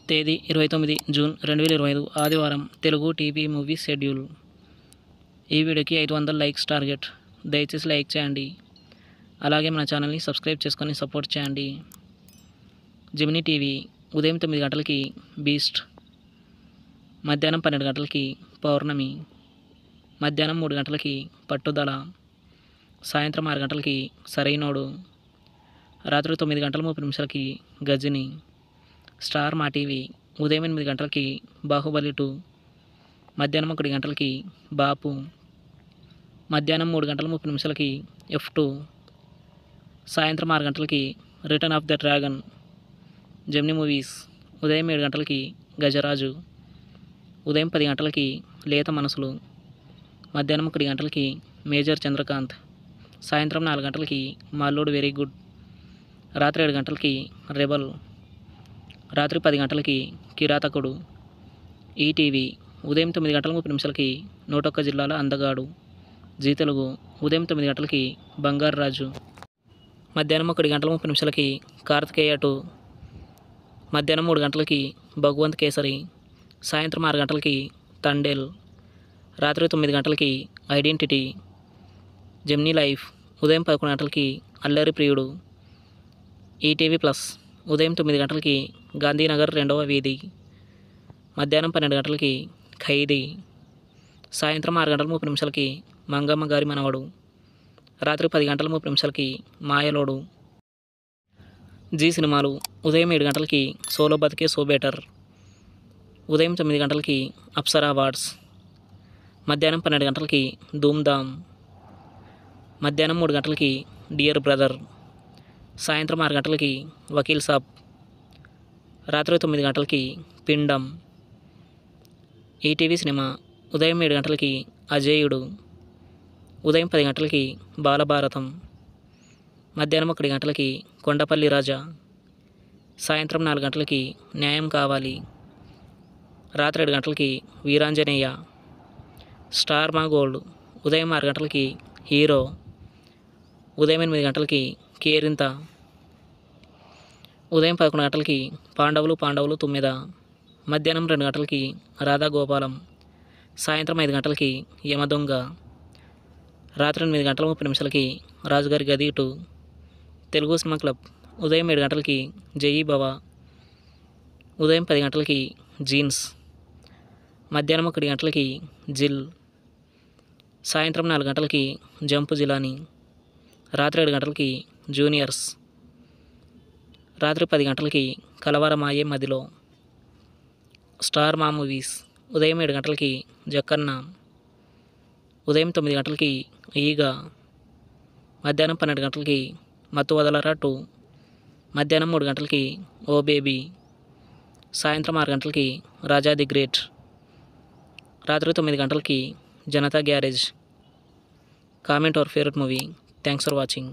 తేదీ 29 జూన్ 2025 ఆదివారం Telugu TV movie schedule. ఈ వీడియోకి 500 లైక్స్ టార్గెట్. దయచేసి లైక్ చేయండి. అలాగే మన ఛానల్ని సబ్స్క్రైబ్ చేసుకొని సపోర్ట్ చేయండి. జెమినీ టీవీ ఉదయం 9 గంటలకి బీస్ట్, మధ్యాహ్నం 12 గంటలకి పౌర్ణమి, మధ్యాహ్నం 3 గంటలకి పట్టుదల, సాయంత్రం 6 గంటలకి సరైనోడు, రాత్రి 9 గంటల 30 నిమిషాలకి గజిని. స్టార్ మా టీవీ ఉదయం 8 గంటలకి బాహుబలి 2, మధ్యాహ్నం 1 గంటలకి బాపు, మధ్యాహ్నం 3 గంటల 30 నిమిషాలకి F2, సాయంత్రం 6 గంటలకి return of the dragon. Gemini movies ఉదయం 7 గంటలకి గజరాజు, ఉదయం 10 గంటలకి లేత మనసులు, మధ్యాహ్నం 1 గంటలకి మేజర్ చంద్రకాంత్, సాయంత్రం 4 గంటలకి మాల్లోడు వెరీ గుడ్, రాత్రి 7 గంటలకి రెబల్, రాత్రి 10 గంటలకి కిరాతకుడు. ఈటీవీ ఉదయం 9 గంటల 30 నిమిషాలకి 101 జిల్లాల అందగాడు. జీ తెలుగు ఉదయం 9 గంటలకి బంగారు రాజు, మధ్యాహ్నం 1 గంటల 30 నిమిషాలకి కార్తికేయ 2, మధ్యాహ్నం 3 గంటలకి భగవంత్ కేసరి, సాయంత్రం 6 గంటలకి తండేల్, రాత్రి 9 గంటలకి ఐడెంటిటీ. జెమినీ లైఫ్ ఉదయం 11 గంటలకి అల్లరి ప్రియుడు. ఈటీవీ ప్లస్ ఉదయం 9 గంటలకి గాంధీనగర్ 2వ వీధి, మధ్యాహ్నం 12 గంటలకి ఖైదీ, సాయంత్రం 6 గంటల 30 నిమిషాలకి మంగమ్మ గారి మనవడు, రాత్రి 10 గంటల 30 నిమిషాలకి మాయలోడు. జీ సినిమాలు ఉదయం 7 గంటలకి సోలో బతికే సో బెటర్, ఉదయం 9 గంటలకి అప్సరా అవార్డ్స్, మధ్యాహ్నం 12 గంటలకి ధూమ్ధామ్, మధ్యాహ్నం 3 గంటలకి డియర్ బ్రదర్, సాయంత్రం 6 గంటలకి వకీల్ సాబ్, రాత్రి 9 గంటలకి పిండం. ఈటీవీ సినిమా ఉదయం 7 గంటలకి అజేయుడు, ఉదయం 10 గంటలకి బాలభారతం, మధ్యాహ్నం 1 గంటలకి కొండపల్లి రాజా, సాయంత్రం 4 గంటలకి న్యాయం కావాలి, రాత్రి 7 గంటలకి వీరాంజనేయ. స్టార్ మా గోల్డ్ ఉదయం 6 గంటలకి హీరో, ఉదయం 8 గంటలకి కేరింత, ఉదయం 11 గంటలకి పాండవులు 9, మధ్యాహ్నం 2 గంటలకి రాధాగోపాలం, సాయంత్రం 5 గంటలకి యమదొంగ, రాత్రి 8 గంటల 30 నిమిషాలకి రాజుగారి గది 2. తెలుగు సినిమా క్లబ్ ఉదయం 7 గంటలకి జయీ భవ, ఉదయం 10 గంటలకి జీన్స్, మధ్యాహ్నం 1 గంటలకి జిల్, సాయంత్రం 4 గంటలకి జంపు జిలాని, రాత్రి 7 గంటలకి జూనియర్స్, రాత్రి 10 గంటలకి కలవరమాయే మదిలో. స్టార్ మా మూవీస్ ఉదయం 7 గంటలకి జక్కన్న, ఉదయం 9 గంటలకి ఈగ, మధ్యాహ్నం 12 గంటలకి మత్తు వదలరా 2, మధ్యాహ్నం 3 గంటలకి ఓ బేబీ, సాయంత్రం 6 గంటలకి రాజా ది గ్రేట్, రాత్రి 9 గంటలకి Janata garage. Comment our favourite movie. Thanks for watching.